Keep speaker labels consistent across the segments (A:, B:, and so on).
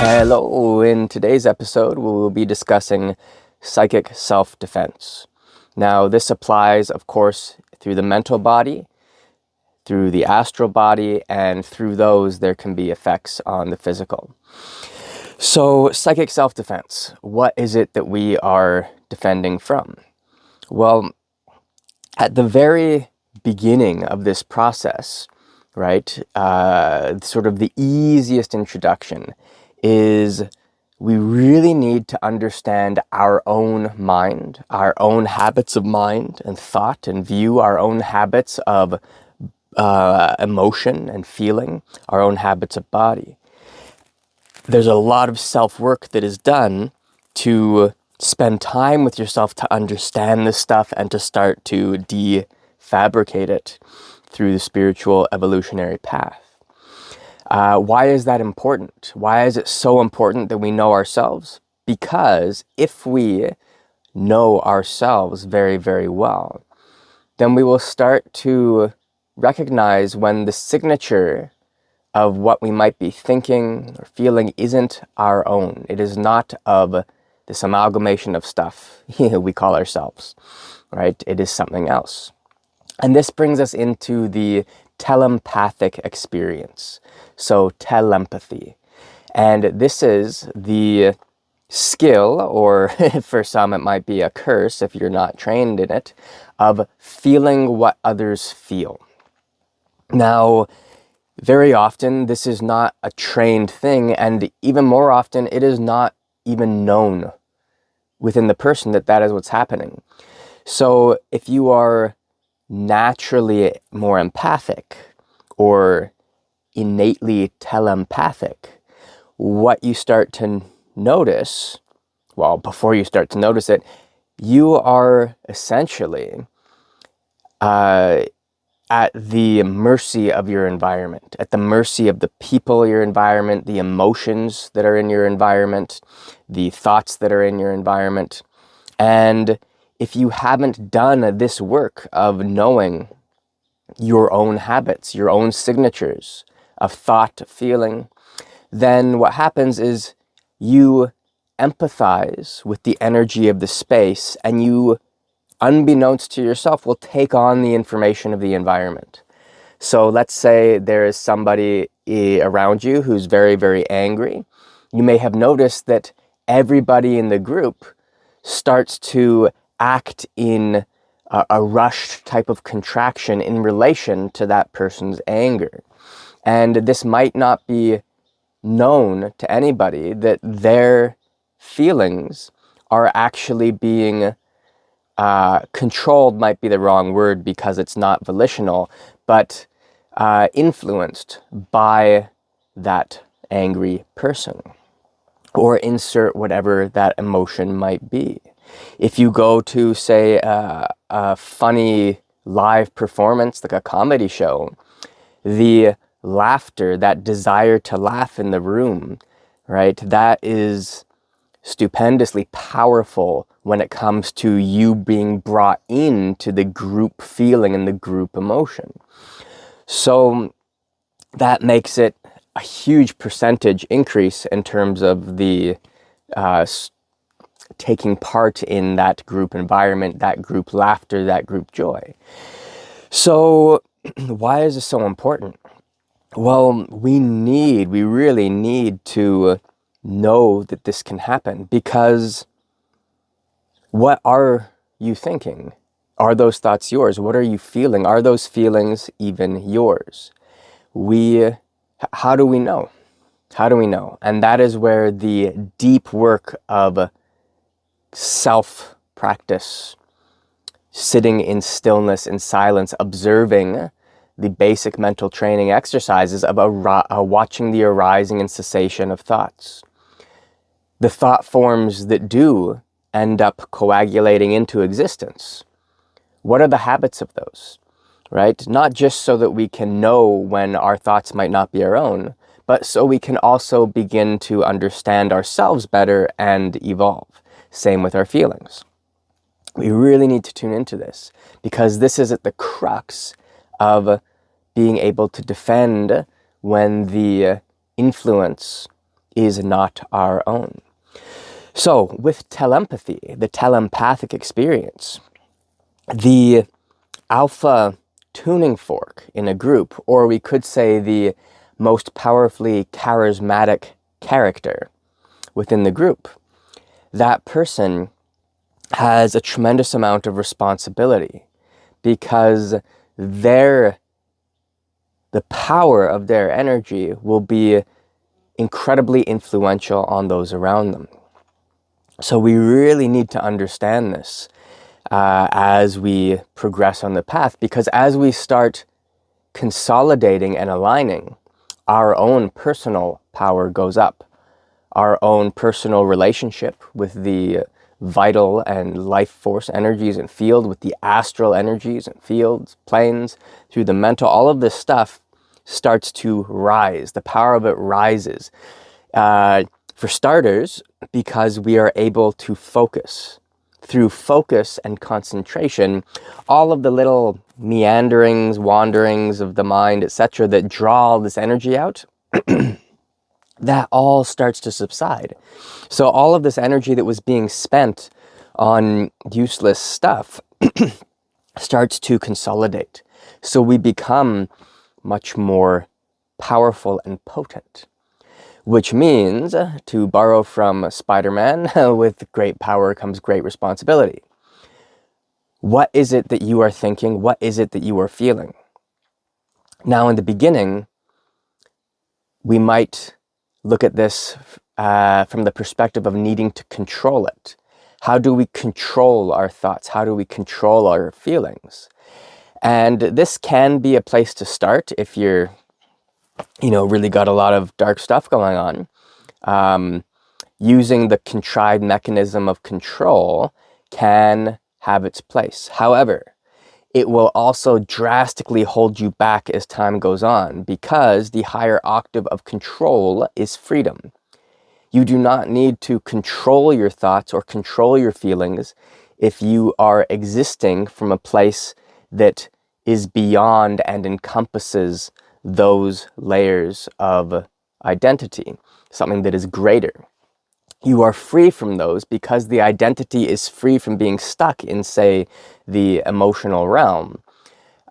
A: Hello, in today's episode we will be discussing psychic self-defense. Now this applies, of course, through the mental body, through the astral body, and through those there can be effects on the physical. So psychic self-defense, what is it that we are defending from? Well, at the very beginning of this process, right, sort of the easiest introduction is we really need to understand our own mind, our own habits of mind and thought and view, our own habits of emotion and feeling, our own habits of body. There's a lot of self-work that is done to spend time with yourself to understand this stuff and to start to defabricate it through the spiritual evolutionary path. Why is that important? Why is it so important that we know ourselves? Because if we know ourselves very, very well, then we will start to recognize when the signature of what we might be thinking or feeling isn't our own. It is not of this amalgamation of stuff we call ourselves, right? It is something else. And this brings us into the telepathic experience. So telempathy. And this is the skill, or for some it might be a curse if you're not trained in it, of feeling what others feel. Now, very often this is not a trained thing, and even more often it is not even known within the person that that is what's happening. So if you are naturally more empathic or innately telepathic, what you start to notice, well, before you start to notice it, you are essentially at the mercy of your environment, at the mercy of the people, your environment, the emotions that are in your environment, the thoughts that are in your environment. And if you haven't done this work of knowing your own habits, your own signatures of thought, feeling, then what happens is you empathize with the energy of the space, and you, unbeknownst to yourself, will take on the information of the environment. So let's say there is somebody around you who's very, very angry. You may have noticed that everybody in the group starts to act in a rushed type of contraction in relation to that person's anger. And this might not be known to anybody that their feelings are actually being controlled, might be the wrong word because it's not volitional, but influenced by that angry person, or insert whatever that emotion might be. If you go to, say, a funny live performance, like a comedy show, the laughter, that desire to laugh in the room, right, that is stupendously powerful when it comes to you being brought into the group feeling and the group emotion. So that makes it a huge percentage increase in terms of the taking part in that group environment, that group laughter, that group joy. So why is this so important? Well, we really need to know that this can happen, because what are you thinking? Are those thoughts yours? What are you feeling? Are those feelings even yours? How do we know? How do we know? And that is where the deep work of self-practice, sitting in stillness and silence, observing the basic mental training exercises of watching the arising and cessation of thoughts. The thought forms that do end up coagulating into existence. What are the habits of those, right? Not just so that we can know when our thoughts might not be our own, but so we can also begin to understand ourselves better and evolve. Same with our feelings. We really need to tune into this, because this is at the crux of being able to defend when the influence is not our own. So with telepathy, the telepathic experience, the alpha tuning fork in a group, or we could say the most powerfully charismatic character within the group, that person has a tremendous amount of responsibility, because the power of their energy will be incredibly influential on those around them. So we really need to understand this as we progress on the path, because as we start consolidating and aligning, our own personal power goes up. Our own personal relationship with the vital and life force energies and field, with the astral energies and fields, planes, through the mental, all of this stuff starts to rise. The power of it rises. For starters, because we are able to focus. Through focus and concentration, all of the little meanderings, wanderings of the mind, etc., that draw all this energy out, that all starts to subside. So all of this energy that was being spent on useless stuff starts to consolidate. So we become much more powerful and potent. Which means, to borrow from Spider-Man, with great power comes great responsibility. What is it that you are thinking? What is it that you are feeling? Now, in the beginning, we might look at this from the perspective of needing to control it. How do we control our thoughts? How do we control our feelings? And this can be a place to start if you're really got a lot of dark stuff going on. Using the contrived mechanism of control can have its place. However, it will also drastically hold you back as time goes on, because the higher octave of control is freedom. You do not need to control your thoughts or control your feelings if you are existing from a place that is beyond and encompasses those layers of identity, something that is greater. You are free from those because the identity is free from being stuck in, say, the emotional realm.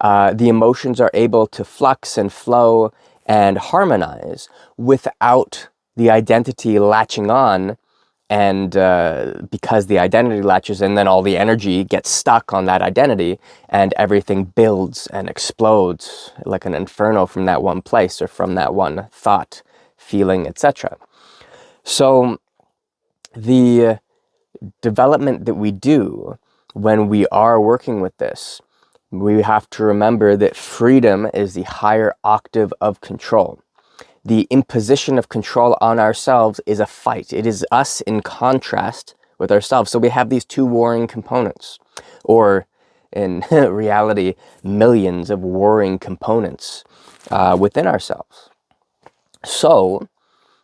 A: The emotions are able to flux and flow and harmonize without the identity latching on, and because the identity latches, and then all the energy gets stuck on that identity, and everything builds and explodes like an inferno from that one place or from that one thought, feeling, etc. So the development that we do when we are working with this, we have to remember that freedom is the higher octave of control. The imposition of control on ourselves is a fight. It is us in contrast with ourselves. So we have these two warring components, or in reality, millions of warring components within ourselves. So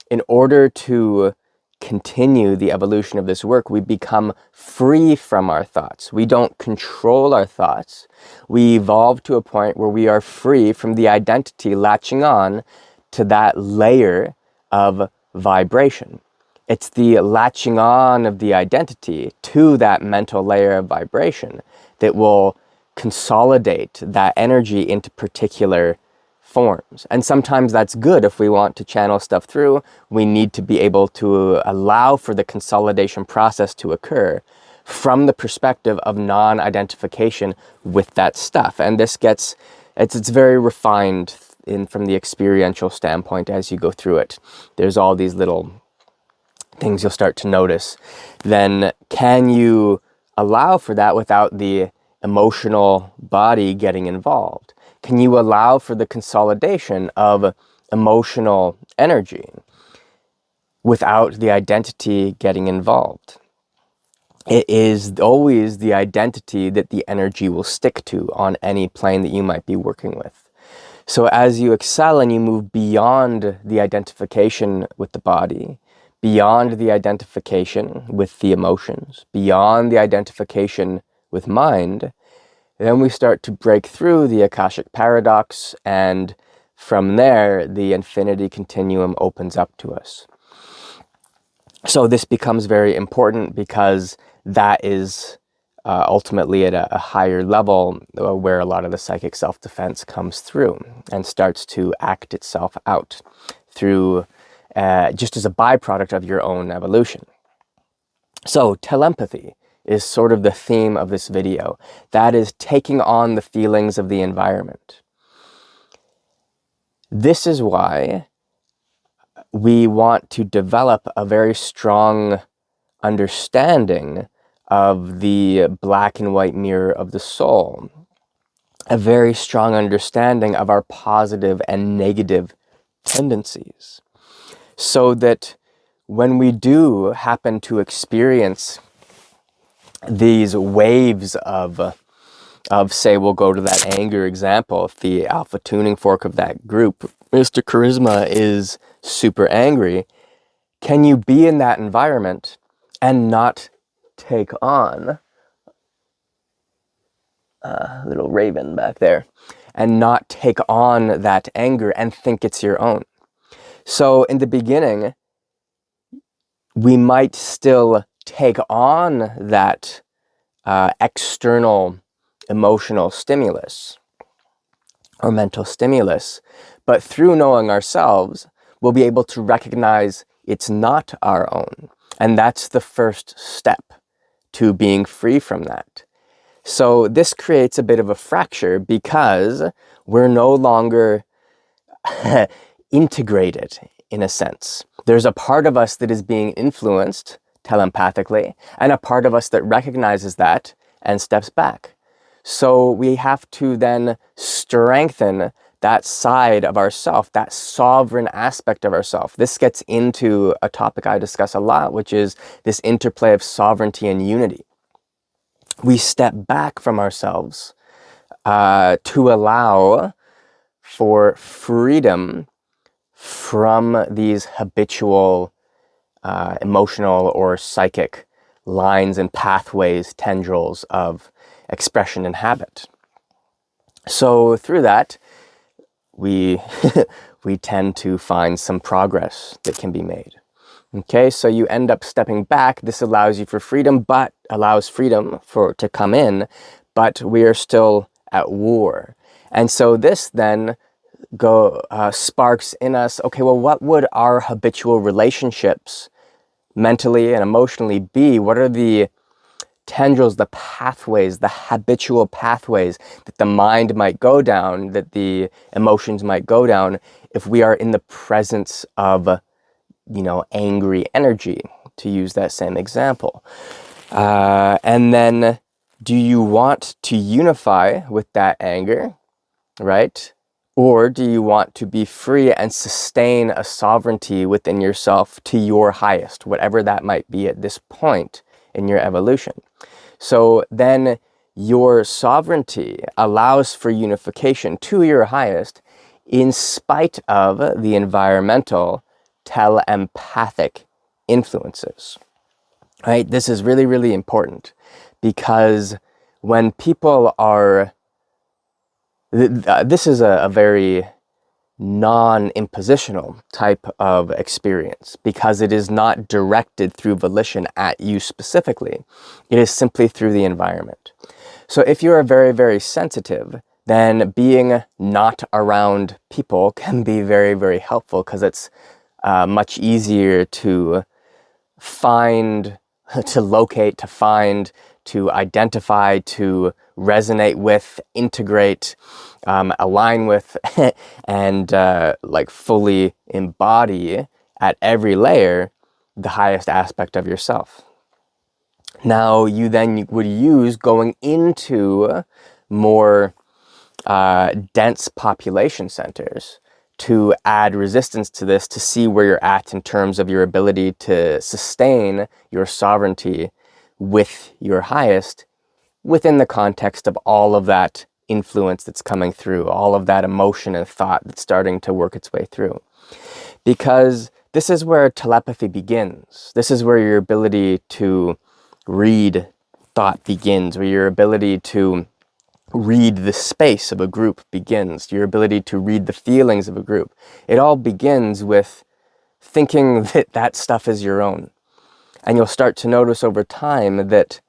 A: in order to continue the evolution of this work, we become free from our thoughts. We don't control our thoughts. We evolve to a point where we are free from the identity latching on to that layer of vibration. It's the latching on of the identity to that mental layer of vibration that will consolidate that energy into particular forms. And sometimes that's good. If we want to channel stuff through, we need to be able to allow for the consolidation process to occur from the perspective of non-identification with that stuff. And this gets, it's very refined from the experiential standpoint as you go through it. There's all these little things you'll start to notice. Then can you allow for that without the emotional body getting involved? Can you allow for the consolidation of emotional energy without the identity getting involved? It is always the identity that the energy will stick to on any plane that you might be working with. So as you excel and you move beyond the identification with the body, beyond the identification with the emotions, beyond the identification with mind, then we start to break through the Akashic paradox, and from there, the infinity continuum opens up to us. So this becomes very important because that is ultimately at a higher level where a lot of the psychic self-defense comes through and starts to act itself out through just as a byproduct of your own evolution. So telempathy is sort of the theme of this video. That is taking on the feelings of the environment. This is why we want to develop a very strong understanding of the black and white mirror of the soul, a very strong understanding of our positive and negative tendencies, so that when we do happen to experience these waves of say, we'll go to that anger example, if the alpha tuning fork of that group, Mr. Charisma, is super angry, can you be in that environment and not take on little raven back there, and not take on that anger and think it's your own? So in the beginning, we might still take on that external emotional stimulus or mental stimulus, but through knowing ourselves, we'll be able to recognize it's not our own. And that's the first step to being free from that. So this creates a bit of a fracture because we're no longer integrated, in a sense. There's a part of us that is being influenced telepathically, and a part of us that recognizes that and steps back. So we have to then strengthen that side of ourself, that sovereign aspect of ourself. This gets into a topic I discuss a lot, which is this interplay of sovereignty and unity. We step back from ourselves to allow for freedom from these habitual emotional or psychic lines and pathways, tendrils of expression and habit. So through that, we tend to find some progress that can be made. Okay, so you end up stepping back. This allows you for freedom, but allows freedom to come in, but we are still at war. And so this then sparks in us, okay, well, what would our habitual relationships mentally and emotionally be? What are the tendrils, the pathways, the habitual pathways that the mind might go down, that the emotions might go down if we are in the presence of, angry energy, to use that same example. And then, do you want to unify with that anger, right? Or do you want to be free and sustain a sovereignty within yourself to your highest, whatever that might be at this point in your evolution? So then your sovereignty allows for unification to your highest in spite of the environmental telempathic influences, right? This is really, really important because when people are, this is a very non-impositional type of experience because it is not directed through volition at you specifically. It is simply through the environment. So if you're very, very sensitive, then being not around people can be very, very helpful because it's much easier to find, to locate, to find, to identify, to resonate with, integrate, align with, and fully embody at every layer the highest aspect of yourself. Now you then would use going into more dense population centers to add resistance to this, to see where you're at in terms of your ability to sustain your sovereignty with your highest within the context of all of that influence that's coming through, all of that emotion and thought that's starting to work its way through. Because this is where telepathy begins. This is where your ability to read thought begins, where your ability to read the space of a group begins, your ability to read the feelings of a group. It all begins with thinking that that stuff is your own. And you'll start to notice over time that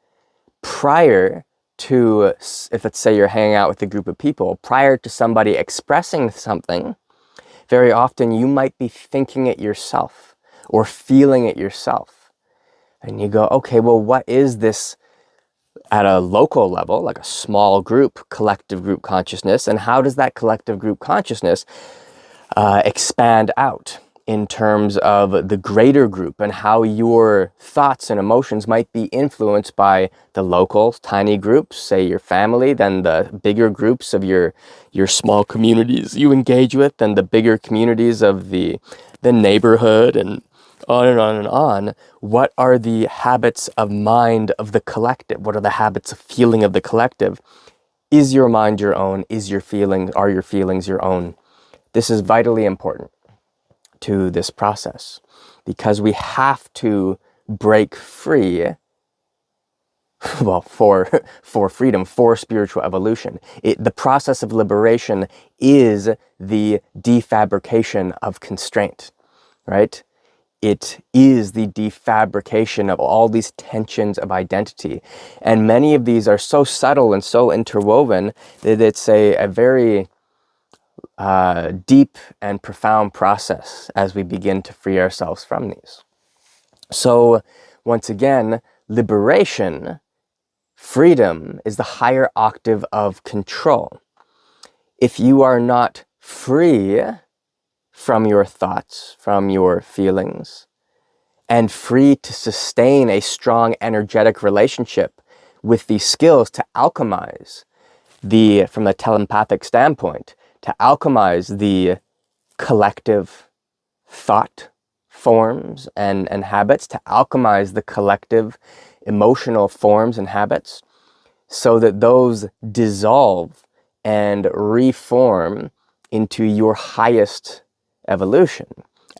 A: prior to, if let's say you're hanging out with a group of people, prior to somebody expressing something, very often you might be thinking it yourself or feeling it yourself. And you go, okay, well, what is this at a local level, like a small group, collective group consciousness, and how does that collective group consciousness expand out in terms of the greater group, and how your thoughts and emotions might be influenced by the local tiny groups, say your family, then the bigger groups of your small communities you engage with, then the bigger communities of the neighborhood, and on and on and on. What are the habits of mind of the collective? What are the habits of feeling of the collective? Is your mind your own? Are your feelings your own? This is vitally important to this process, because we have to break free, well, for freedom, for spiritual evolution. The process of liberation is the defabrication of constraint, right? It is the defabrication of all these tensions of identity. And many of these are so subtle and so interwoven that it's a very deep and profound process as we begin to free ourselves from these. So once again, liberation, freedom, is the higher octave of control. If you are not free from your thoughts, from your feelings, and free to sustain a strong energetic relationship with these skills to alchemize from a telepathic standpoint, to alchemize the collective thought forms and habits, to alchemize the collective emotional forms and habits, so that those dissolve and reform into your highest evolution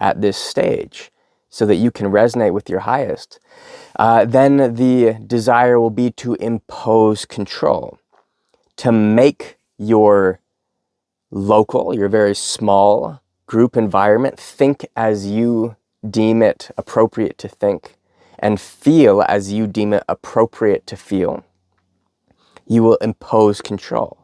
A: at this stage, so that you can resonate with your highest, then the desire will be to impose control, to make your local, your very small group environment think as you deem it appropriate to think, and feel as you deem it appropriate to feel. You will impose control.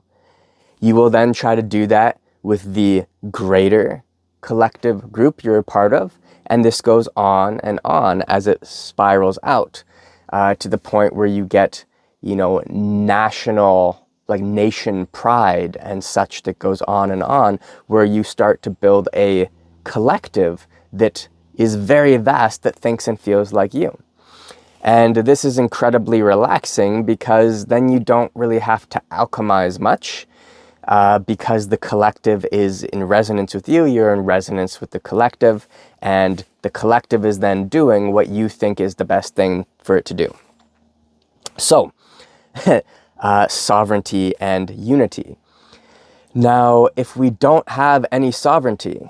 A: You will then try to do that with the greater collective group you're a part of, and this goes on and on as it spirals out to the point where you get, national, like nation pride and such, that goes on and on, where you start to build a collective that is very vast, that thinks and feels like you. And this is incredibly relaxing, because then you don't really have to alchemize much, because the collective is in resonance with you, you're in resonance with the collective, and the collective is then doing what you think is the best thing for it to do. So, sovereignty and unity. Now, if we don't have any sovereignty,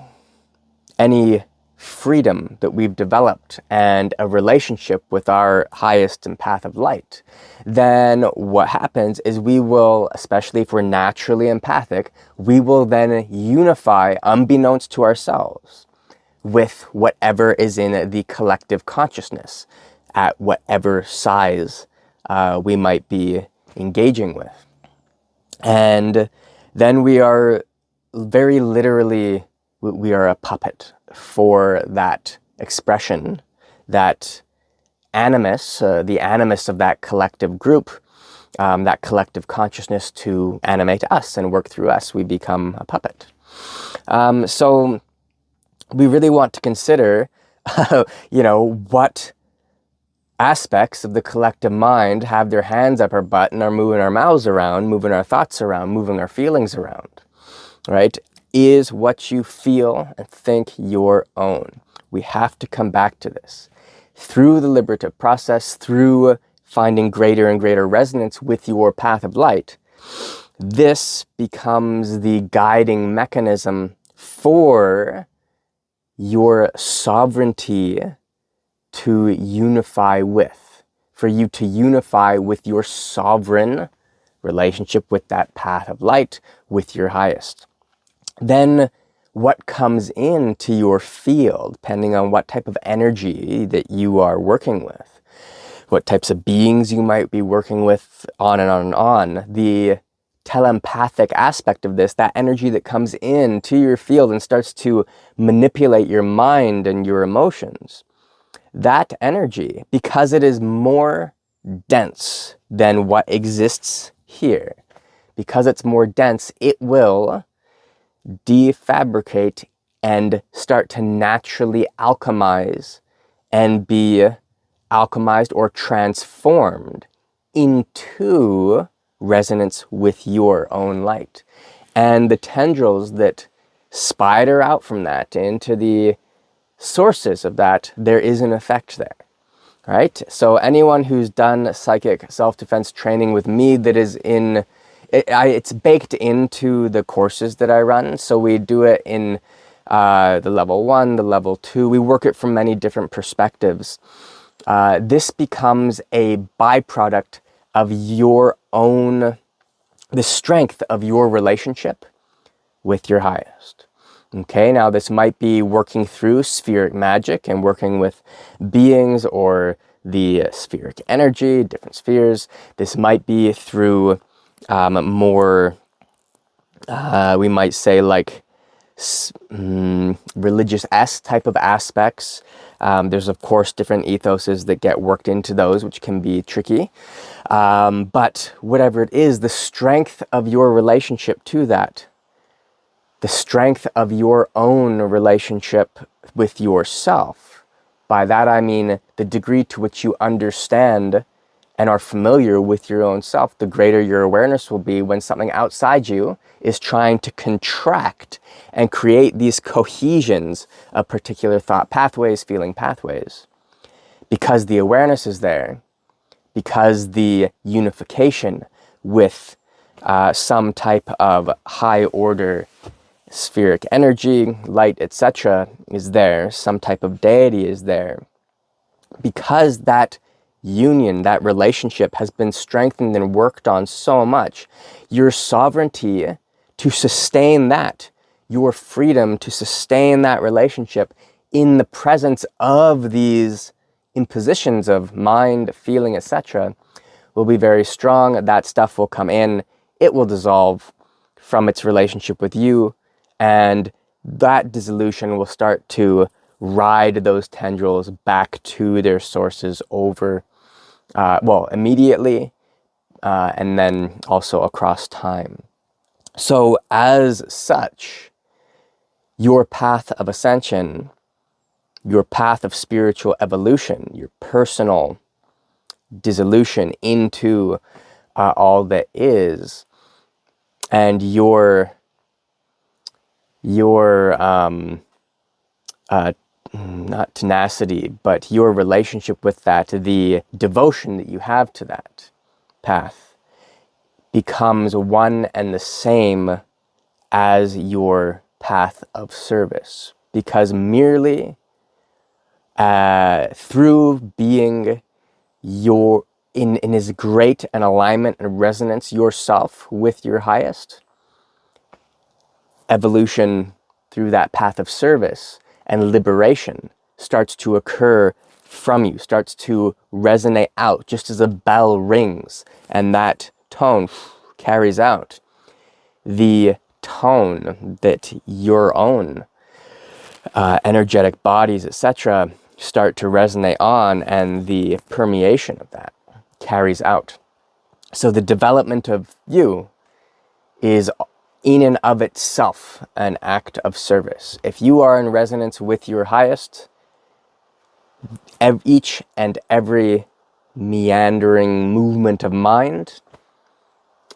A: any freedom that we've developed, and a relationship with our highest and path of light, then what happens is we will, especially if we're naturally empathic, we will then unify, unbeknownst to ourselves, with whatever is in the collective consciousness at whatever size we might be engaging with. And then we are very literally, we are a puppet for that expression, that animus, the animus of that collective group, that collective consciousness to animate us and work through us. We become a puppet. So we really want to consider, what aspects of the collective mind have their hands up our butt and are moving our mouths around, moving our thoughts around, moving our feelings around, right? Is what you feel and think your own. We have to come back to this. Through the liberative process, through finding greater and greater resonance with your path of light, this becomes the guiding mechanism for your sovereignty to unify with, for you to unify with your sovereign relationship with that path of light, with your highest. Then what comes into your field, depending on what type of energy that you are working with, what types of beings you might be working with, on and on and on. The telepathic aspect of this, that energy that comes into your field and starts to manipulate your mind and your emotions, that energy, because it is more dense than what exists here, because it's more dense, it will defabricate and start to naturally alchemize and be alchemized or transformed into resonance with your own light. And the tendrils that spider out from that into the sources of that, there is an effect there, right? So anyone who's done psychic self-defense training with me that is in, it's baked into the courses that I run. So we do it in the level 1, the level 2. We work it from many different perspectives. This becomes a byproduct of your own, the strength of your relationship with your highest. Okay, now this might be working through spheric magic and working with beings or the spheric energy, different spheres. This might be through more, we might say like religious-esque type of aspects. There's of course different ethoses that get worked into those, which can be tricky. But whatever it is, the strength of your relationship to that, the strength of your own relationship with yourself. By that I mean the degree to which you understand and are familiar with your own self, the greater your awareness will be when something outside you is trying to contract and create these cohesions of particular thought pathways, feeling pathways. Because the awareness is there, because the unification with some type of high order spheric energy, light, etc. is there, some type of deity is there. Because that union, that relationship has been strengthened and worked on so much, your sovereignty to sustain that, your freedom to sustain that relationship in the presence of these impositions of mind, feeling, etc. will be very strong. That stuff will come in, it will dissolve from its relationship with you, and that dissolution will start to ride those tendrils back to their sources over, well, immediately, and then also across time. So as such, your path of ascension, your path of spiritual evolution, your personal dissolution into all that is, and your not tenacity, but your relationship with that, the devotion that you have to that path, becomes one and the same as your path of service. Because merely through being in as great an alignment and resonance yourself with your highest, evolution through that path of service and liberation starts to occur from you, starts to resonate out, just as a bell rings and that tone carries out. The tone that your own energetic bodies, etc., start to resonate on, and the permeation of that carries out. So the development of you is in and of itself an act of service. If you are in resonance with your highest, each and every meandering movement of mind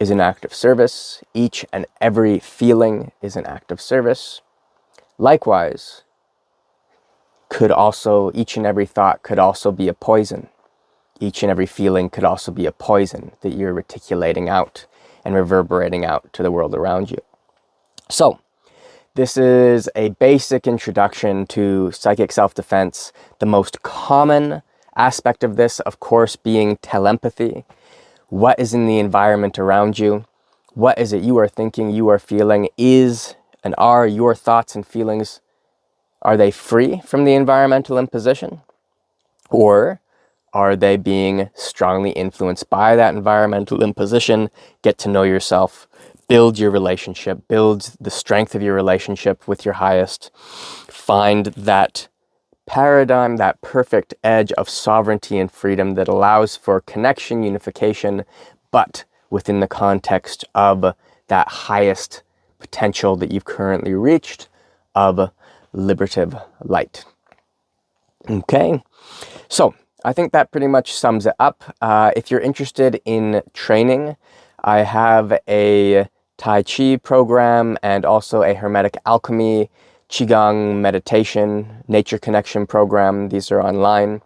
A: is an act of service. Each and every feeling is an act of service. Likewise, each and every thought could also be a poison. Each and every feeling could also be a poison that you're reticulating out and reverberating out to the world around you. So, this is a basic introduction to psychic self-defense. The most common aspect of this, of course, being telempathy. What is in the environment around you? What is it you are thinking, you are feeling, is And are your thoughts and feelings, are they free from the environmental imposition? Or are they being strongly influenced by that environmental imposition? Get to know yourself, build your relationship, build the strength of your relationship with your highest, find that paradigm, that perfect edge of sovereignty and freedom that allows for connection, unification, but within the context of that highest potential that you've currently reached of liberative light. Okay, so I think that pretty much sums it up. If you're interested in training, I have a Tai Chi program and also a Hermetic Alchemy, Qi Gong meditation, nature connection program. These are online.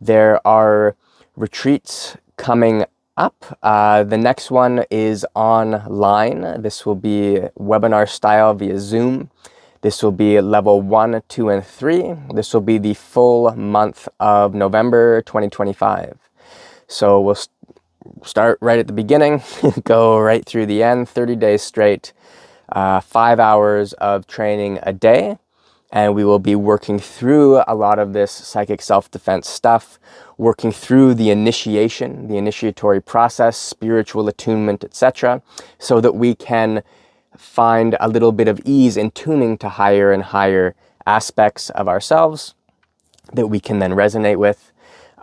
A: There are retreats coming up. The next one is online. This will be webinar style via Zoom. This will be level 1, 2, and 3. This will be the full month of November 2025. So we'll start right at the beginning, go right through the end, 30 days straight, 5 hours of training a day. And we will be working through a lot of this psychic self-defense stuff, working through the initiation, the initiatory process, spiritual attunement, etc., so that we can find a little bit of ease in tuning to higher and higher aspects of ourselves that we can then resonate with.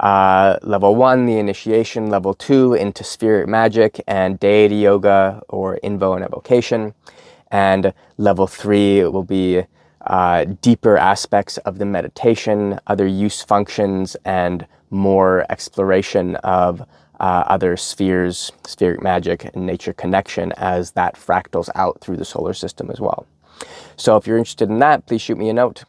A: Level 1, the initiation. Level 2, into spirit magic and deity yoga or invo and evocation. And level 3 will be deeper aspects of the meditation, other use functions, and more exploration of other spheres, spirit magic, and nature connection as that fractals out through the solar system as well. So if you're interested in that, please shoot me a note.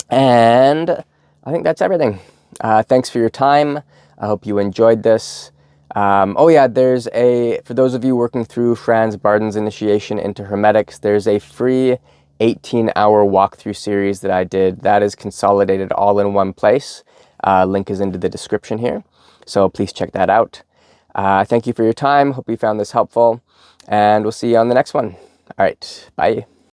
A: And I think that's everything. Thanks for your time. I hope you enjoyed this. Oh yeah, there's for those of you working through Franz Barden's initiation into Hermetics, there's a free 18-hour walkthrough series that I did that is consolidated all in one place. Link is into the description here. So please check that out. Thank you for your time. Hope you found this helpful. And we'll see you on the next one. All right, bye.